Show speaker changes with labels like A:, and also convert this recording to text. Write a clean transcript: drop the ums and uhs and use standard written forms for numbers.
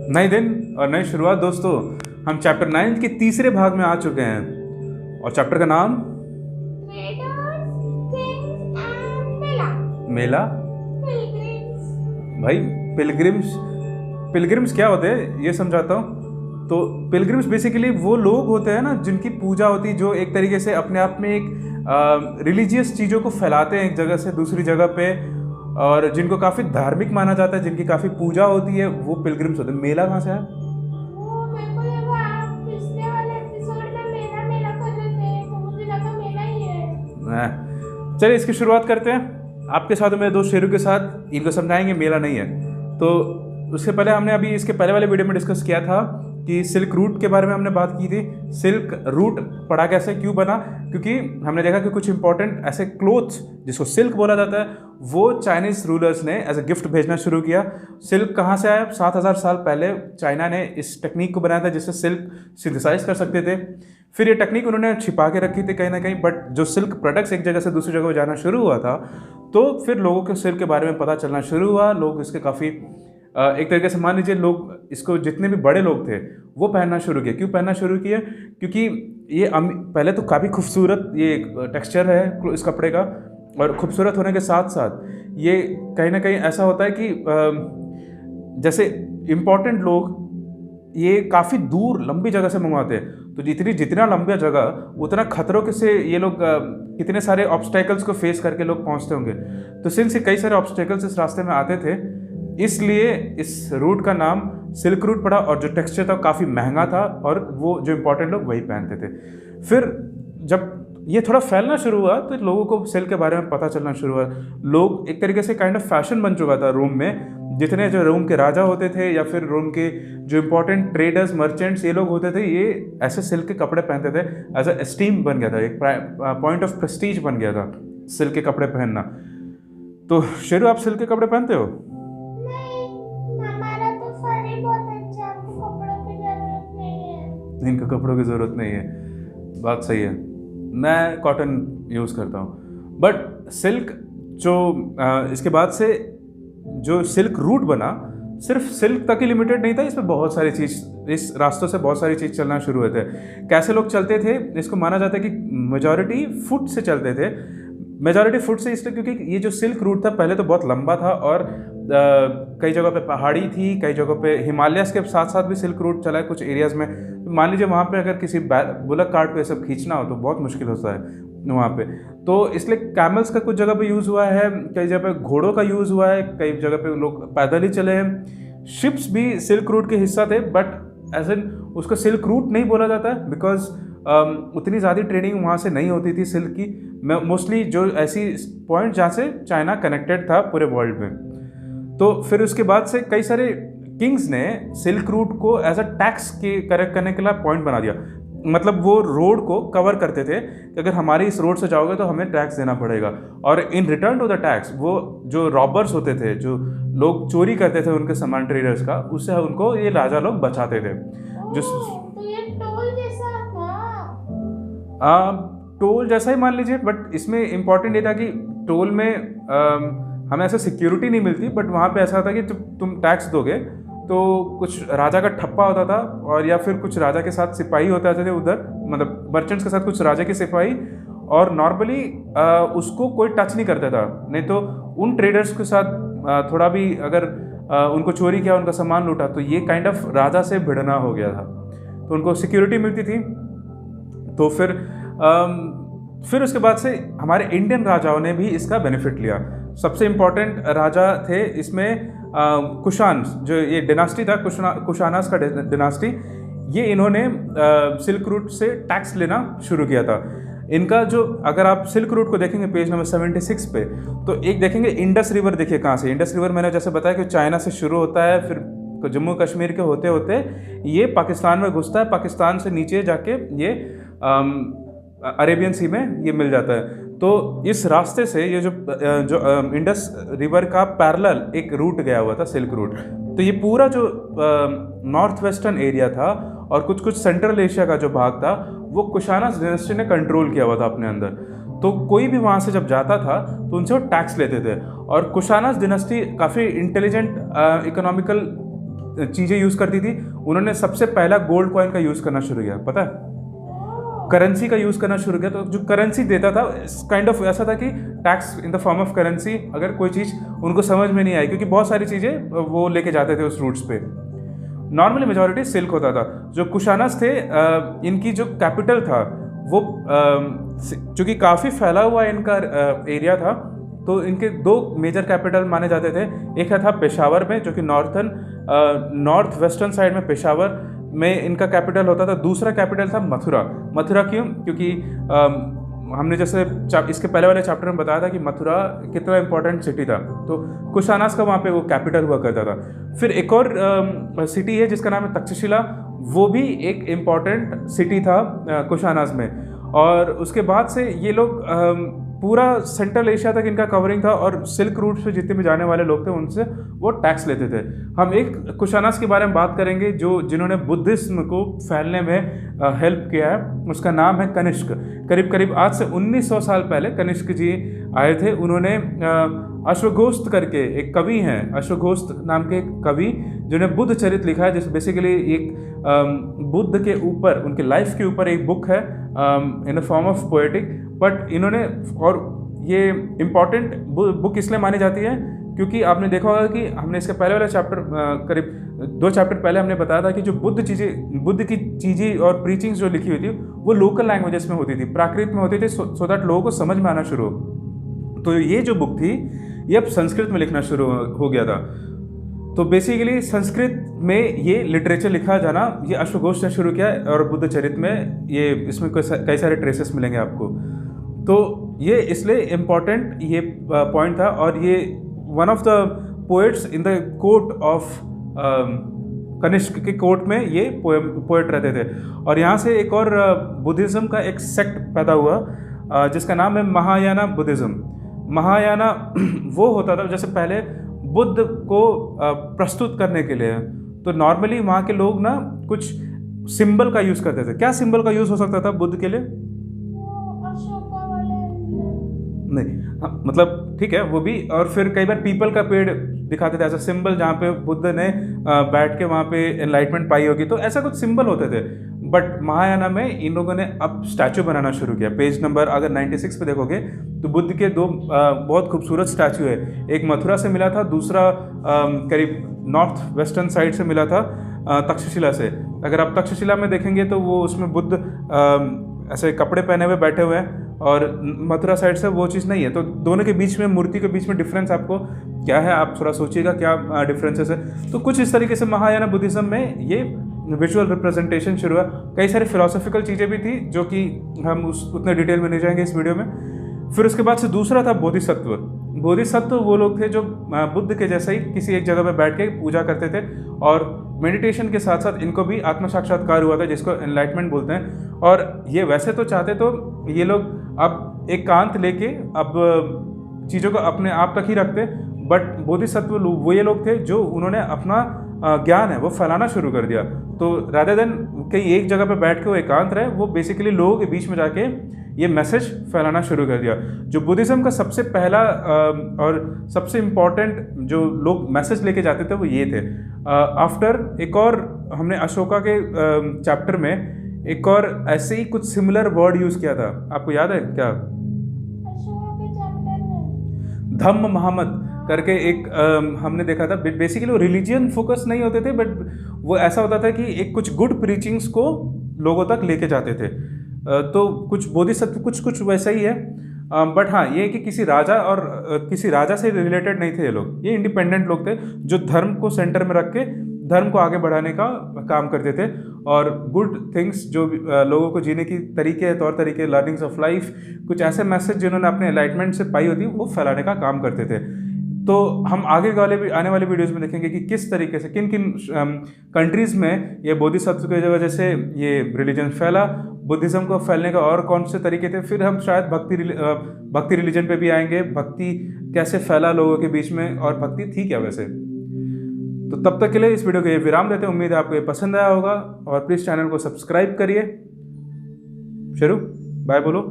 A: नए दिन और नई शुरुआत दोस्तों। हम चैप्टर 9 के तीसरे भाग में आ चुके हैं और चैप्टर का नाम
B: Traders, kings and Mela.
A: Mela.
B: Pilgrims.
A: भाई पिलग्रिम्स, पिलग्रिम्स क्या होते हैं ये समझाता हूँ। तो पिलग्रिम्स बेसिकली वो लोग होते हैं ना जिनकी पूजा होती है, जो एक तरीके से अपने आप में एक रिलीजियस चीज़ों को फैलाते हैं एक जगह से दूसरी जगह पे, और जिनको काफ़ी धार्मिक माना जाता है, जिनकी काफ़ी पूजा होती है, वो पिलग्रिम्स होते हैं। मेला कहाँ से है?
B: वो मेरे को लगा आप पिछले वाले एपिसोड में मेला मेला कर रहे थे, तो मुझे लगा मेला ही है।
A: चलिए इसकी शुरुआत करते हैं। आपके साथ मेरे दोस्त शेरू के साथ इनको समझाएंगे मेला नहीं है। तो उससे पहले हमने अभी इसके पहले वाले वीडियो में डिस्कस किया था कि सिल्क रूट के बारे में हमने बात की थी। सिल्क रूट पड़ा कैसे, क्यों बना? क्योंकि हमने देखा कि कुछ इंपॉर्टेंट ऐसे क्लोथ्स जिसको सिल्क बोला जाता है वो चाइनीज रूलर्स ने एज ए गिफ्ट भेजना शुरू किया। सिल्क कहाँ से आया? 7,000 साल पहले चाइना ने इस टेक्निक को बनाया था जिससे सिल्क सिंथेसाइज कर सकते थे। फिर ये टेक्निक उन्होंने छिपा के रखी थी कहीं ना कहीं, बट जो सिल्क प्रोडक्ट्स एक जगह से दूसरी जगह जाना शुरू हुआ था तो फिर लोगों को सिल्क के बारे में पता चलना शुरू हुआ। लोग इसके काफ़ी एक तरीके से मान लीजिए लोग इसको, जितने भी बड़े लोग थे वो पहनना शुरू किए। क्यों पहनना शुरू किए? क्योंकि ये पहले तो काफ़ी खूबसूरत ये टेक्सचर है इस कपड़े का, और खूबसूरत होने के साथ साथ ये कहीं ना कहीं ऐसा होता है कि जैसे इम्पोर्टेंट लोग ये काफ़ी दूर लंबी जगह से मंगवाते हैं, तो जितना लंबा जगह उतना खतरों के से ये लोग कितने सारे ऑब्स्टेकल्स को फेस करके लोग पहुंचते होंगे। तो सिंस ये कई सारे ऑब्स्टेकल्स इस रास्ते में आते थे, इसलिए इस रूट का नाम सिल्क रूट पड़ा, और जो टेक्सचर था काफ़ी महंगा था और वो जो इम्पोर्टेंट लोग वही पहनते थे। फिर जब ये थोड़ा फैलना शुरू हुआ तो लोगों को सिल्क के बारे में पता चलना शुरू हुआ। लोग एक तरीके से काइंड ऑफ फैशन बन चुका था रोम में। जितने जो रोम के राजा होते थे या फिर रोम के जो इम्पोर्टेंट ट्रेडर्स मर्चेंट्स ये लोग होते थे, ये ऐसे सिल्क के कपड़े पहनते थे। एज अ एस्टीम बन गया था, एक पॉइंट ऑफ प्रेस्टीज बन गया था सिल्क के कपड़े पहनना। तो शेरू, आप सिल्क के कपड़े पहनते हो?
B: नहीं, हमारा तो फर ही बहुत अच्छा है, आपको कपड़ों की जरूरत नहीं है।
A: इनको कपड़ों की ज़रूरत नहीं है, बात सही है। मैं कॉटन यूज़ करता हूँ, बट सिल्क जो इसके बाद से जो सिल्क रूट बना सिर्फ सिल्क तक ही लिमिटेड नहीं था। इसमें बहुत सारी चीज़, इस रास्तों से बहुत सारी चीज़ चलना शुरू हुए थे। कैसे लोग चलते थे? इसको माना जाता है कि मेजॉरिटी फुट से चलते थे। मेजॉरिटी फुट से इसलिए क्योंकि ये जो सिल्क रूट था पहले तो बहुत लंबा था, और कई जगहों पे पहाड़ी थी, कई जगहों पे हिमालयस के साथ साथ भी सिल्क रूट चला है कुछ एरियाज़ में। मान लीजिए वहाँ पे अगर किसी बुलक कार्ट पे सब खींचना हो तो बहुत मुश्किल होता है वहाँ पे। तो इसलिए कैमल्स का कुछ जगह पे यूज़ हुआ है, कई जगह पे घोड़ों का यूज़ हुआ है, कई जगह पे लोग पैदल ही चले हैं। शिप्स भी सिल्क रूट के हिस्सा थे, बट एज एन उसको सिल्क रूट नहीं बोला जाता है बिकॉज उतनी ज़्यादा ट्रेडिंग वहाँ से नहीं होती थी सिल्क की। मोस्टली जो ऐसी पॉइंट जहाँ से चाइना कनेक्टेड था पूरे वर्ल्ड में। तो फिर उसके बाद से कई सारे किंग्स ने सिल्क रूट को एज अ टैक्स के करेक्ट करने के लिए पॉइंट बना दिया। मतलब वो रोड को कवर करते थे कि अगर हमारी इस रोड से जाओगे तो हमें टैक्स देना पड़ेगा, और in return to the tax वो जो रॉबर्स होते थे, जो लोग चोरी करते थे उनके सामान ट्रेडर्स का, उससे उनको ये राजा लोग बचाते थे। जो
B: तो ये टोल जैसा था।
A: टोल जैसा ही मान लीजिए, बट इसमें इम्पॉर्टेंट ये था कि टोल में हमें ऐसा सिक्योरिटी नहीं मिलती, बट वहाँ पे ऐसा होता कि तुम टैक्स दोगे तो कुछ राजा का ठप्पा होता था, और या फिर कुछ राजा के साथ सिपाही होते थे उधर, मतलब मर्चेंट्स के साथ कुछ राजा के सिपाही, और नॉर्मली उसको कोई टच नहीं करता था। नहीं तो उन ट्रेडर्स के साथ थोड़ा भी अगर उनको चोरी किया, उनका सामान लूटा, तो ये काइंड ऑफ राजा से भिड़ना हो गया था। तो उनको सिक्योरिटी मिलती थी। तो फिर उसके बाद से हमारे इंडियन राजाओं ने भी इसका बेनिफिट लिया। सबसे इम्पोर्टेंट राजा थे इसमें कुशान, जो ये डिनास्टी था कुशानास का डिनास्टी, ये इन्होंने सिल्क रूट से टैक्स लेना शुरू किया था। इनका जो, अगर आप सिल्क रूट को देखेंगे पेज नंबर 76 पे, तो एक देखेंगे इंडस रिवर। देखिए कहाँ से इंडस रिवर, मैंने जैसे बताया कि चाइना से शुरू होता है, फिर जम्मू कश्मीर के होते होते ये पाकिस्तान में घुसता है, पाकिस्तान से नीचे जाके ये अरेबियन सी में ये मिल जाता है। तो इस रास्ते से ये जो इंडस रिवर का पैरेलल एक रूट गया हुआ था, सिल्क रूट। तो ये पूरा जो नॉर्थ वेस्टर्न एरिया था और कुछ कुछ सेंट्रल एशिया का जो भाग था, वो कुशानास डायनेस्टी ने कंट्रोल किया हुआ था अपने अंदर। तो कोई भी वहाँ से जब जाता था तो उनसे वो टैक्स लेते थे। और कुशानास डायनेस्टी काफ़ी इंटेलिजेंट इकोनॉमिकल चीज़ें यूज़ करती थी, उन्होंने सबसे पहला गोल्ड कॉइन का यूज़ करना शुरू किया, पता है, करेंसी का यूज़ करना शुरू किया। तो जो करेंसी देता था काइंड ऑफ ऐसा था कि tax in the form of currency, अगर कोई चीज़ उनको समझ में नहीं आई, क्योंकि बहुत सारी चीज़ें वो लेके जाते थे उस रूट्स पे। नॉर्मली मेजॉरिटी सिल्क होता था। जो कुशानस थे, इनकी जो कैपिटल था वो चूँकि काफ़ी फैला हुआ इनका एरिया था, तो इनके दो मेजर कैपिटल माने जाते थे। एक था पेशावर में, जो कि नॉर्थ वेस्टर्न साइड में पेशावर में इनका कैपिटल होता था। दूसरा कैपिटल था मथुरा। मथुरा क्यों? क्योंकि हमने जैसे इसके पहले वाले चैप्टर में बताया था कि मथुरा कितना इंपॉर्टेंट सिटी था, तो कुशानास का वहाँ पे वो कैपिटल हुआ करता था। फिर एक और सिटी है जिसका नाम है तक्षशिला, वो भी एक इम्पॉर्टेंट सिटी था कुशानास में। और उसके बाद से ये लोग पूरा सेंट्रल एशिया तक इनका कवरिंग था, और सिल्क रूट पे जितने भी जाने वाले लोग थे उनसे वो टैक्स लेते थे। हम एक कुशानास के बारे में बात करेंगे जिन्होंने बुद्धिज्म को फैलने में हेल्प किया है, उसका नाम है कनिष्क। करीब करीब आज से 1900 साल पहले कनिष्क जी आए थे। उन्होंने अश्वघोष करके एक कवि हैं, अश्वघोष नाम के एक कवि, जिन्होंने बुद्ध चरित लिखा है, जिस बेसिकली एक बुद्ध के ऊपर, उनके लाइफ के ऊपर एक बुक है in the form of poetic. But इन्होंने, और ये इम्पॉर्टेंट बुक इसलिए मानी जाती है क्योंकि आपने देखा होगा कि हमने इसके पहले वाला चैप्टर, करीब 2 चैप्टर पहले हमने बताया था कि जो बुद्ध की चीज़ें और प्रीचिंग्स जो लिखी हुई थी वो लोकल लैंग्वेजेस में होती थी, प्राकृत में होती थी, सो दैट लोगों को समझ में आना शुरू हो। तो ये जो बुक थी ये अब संस्कृत में लिखना शुरू हो गया था। तो बेसिकली संस्कृत में ये लिटरेचर लिखा जाना ये अश्वघोष ने शुरू किया, और बुद्ध चरित में ये इसमें कई सारे ट्रेसेस मिलेंगे आपको। तो ये इसलिए इम्पॉर्टेंट ये पॉइंट था, और ये one of the poets in the court of Kanishka के कोर्ट में ये पोएट रहते थे। और यहाँ से एक और बुद्धिज़्म का एक सेक्ट पैदा हुआ जिसका नाम है महायाना बुद्धिज़्म। महायाना वो होता था, जैसे पहले बुद्ध को प्रस्तुत करने के लिए, तो नॉर्मली वहाँ के लोग ना कुछ सिंबल का यूज़ करते थे। क्या सिंबल का यूज़ हो सकता था बुद्ध के लिए? नहीं, हाँ, मतलब ठीक है वो भी। और फिर कई बार पीपल का पेड़ दिखाते थे ऐसा सिंबल, जहाँ पे बुद्ध ने बैठ के वहाँ पे एनलाइटमेंट पाई होगी, तो ऐसा कुछ सिंबल होते थे। बट महायाना में इन लोगों ने अब स्टैचू बनाना शुरू किया। पेज नंबर अगर 96 पे देखोगे तो बुद्ध के 2 बहुत खूबसूरत स्टैचू है। एक मथुरा से मिला था, दूसरा करीब नॉर्थ वेस्टर्न साइड से मिला था, तक्षशिला से। अगर आप तक्षशिला में देखेंगे तो वो उसमें बुद्ध ऐसे कपड़े पहने हुए बैठे हुए हैं, और मथुरा साइड से वो चीज़ नहीं है। तो दोनों के बीच में, मूर्ति के बीच में डिफरेंस आपको क्या है, आप थोड़ा सोचिएगा क्या डिफरेंसेस है। तो कुछ इस तरीके से महायाना बुद्धिज़्म में ये विजुअल रिप्रेजेंटेशन शुरू हुआ। कई सारी फिलोसॉफिकल चीज़ें भी थी जो कि हम उतने डिटेल में नहीं जाएंगे इस वीडियो में। फिर उसके बाद से दूसरा था बोधिसत्व। बोधिसत्व वो लोग थे जो बुद्ध के जैसे ही किसी एक जगह पर बैठ के पूजा करते थे, और मेडिटेशन के साथ साथ इनको भी आत्म साक्षात्कार हुआ था, जिसको एनलाइटमेंट बोलते हैं। और ये वैसे तो चाहते तो ये लोग अब एकांत लेके अब चीज़ों को अपने आप तक ही रखते, बट बोधिसत्व वो ये लोग थे जो उन्होंने अपना ज्ञान है वो फैलाना शुरू कर दिया। तो रादर देन कहीं एक जगह पे बैठ के वो एकांत रहे, वो बेसिकली लोगों के बीच में जाके ये मैसेज फैलाना शुरू कर दिया। जो बुद्धिज़्म का सबसे पहला और सबसे इम्पॉर्टेंट जो लोग मैसेज लेके जाते थे वो ये थे। आफ्टर एक और हमने अशोका के चैप्टर में एक और ऐसे ही कुछ सिमिलर वर्ड यूज़ किया था, आपको याद है क्या? धम्म मोहम्मद करके एक हमने देखा था। बेसिकली वो रिलीजियन फोकस नहीं होते थे, बट वो ऐसा होता था कि एक कुछ गुड प्रीचिंग्स को लोगों तक लेके जाते थे। तो कुछ बोधिसत्व कुछ वैसा ही है, बट हाँ ये कि किसी राजा से रिलेटेड नहीं थे ये लोग। ये इंडिपेंडेंट लोग थे जो धर्म को सेंटर में रख के धर्म को आगे बढ़ाने का काम करते थे, और गुड थिंग्स जो लोगों को जीने की तरीके, तौर तरीके, लर्निंग्स ऑफ लाइफ, कुछ ऐसे मैसेज जिन्होंने अपने एनलाइटमेंट से पाई होती वो फैलाने का काम करते थे। तो हम आगे आने वाले वीडियोस में देखेंगे कि किस तरीके से किन किन कंट्रीज़ में ये बोधिसत्व की वजह से ये रिलीजन फैला, बुद्धिज़्म को फैलने का और कौन से तरीके थे। फिर हम शायद भक्ति रिलीजन पे भी आएंगे, भक्ति कैसे फैला लोगों के बीच में, और भक्ति थी क्या वैसे। तो तब तक के लिए इस वीडियो को ये विराम देते हैं। उम्मीद है आपको ये पसंद आया होगा, और प्लीज़ चैनल को सब्सक्राइब करिए। शुरू बाय बोलो।